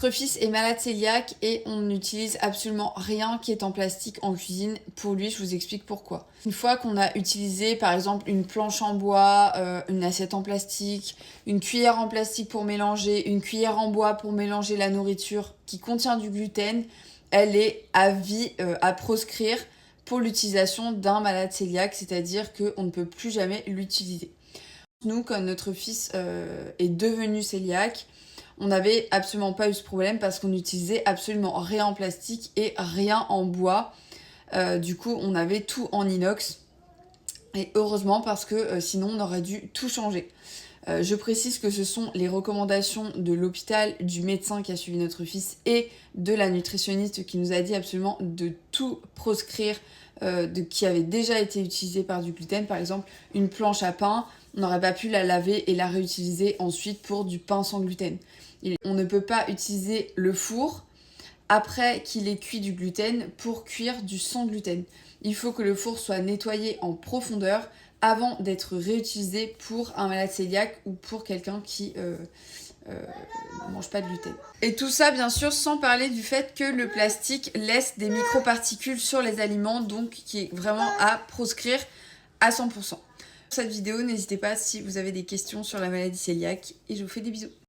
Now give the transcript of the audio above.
Notre fils est malade cœliaque et on n'utilise absolument rien qui est en plastique en cuisine. Pour lui, je vous explique pourquoi. Une fois qu'on a utilisé par exemple une planche en bois, une assiette en plastique, une cuillère en plastique pour mélanger, une cuillère en bois pour mélanger la nourriture qui contient du gluten, elle est à vie à proscrire pour l'utilisation d'un malade cœliaque, c'est-à-dire qu'on ne peut plus jamais l'utiliser. Nous, quand notre fils est devenu cœliaque, on n'avait absolument pas eu ce problème parce qu'on n'utilisait absolument rien en plastique et rien en bois. Du coup, on avait tout en inox. Et heureusement parce que sinon, on aurait dû tout changer. Je précise que ce sont les recommandations de l'hôpital, du médecin qui a suivi notre fils et de la nutritionniste qui nous a dit absolument de tout proscrire qui avait déjà été utilisé par du gluten. Par exemple, une planche à pain, on n'aurait pas pu la laver et la réutiliser ensuite pour du pain sans gluten. On ne peut pas utiliser le four après qu'il ait cuit du gluten pour cuire du sans gluten. Il faut que le four soit nettoyé en profondeur avant d'être réutilisé pour un malade cœliaque ou pour quelqu'un qui ne mange pas de gluten. Et tout ça, bien sûr, sans parler du fait que le plastique laisse des microparticules sur les aliments, donc qui est vraiment à proscrire à 100%. Pour cette vidéo, n'hésitez pas si vous avez des questions sur la maladie cœliaque et je vous fais des bisous.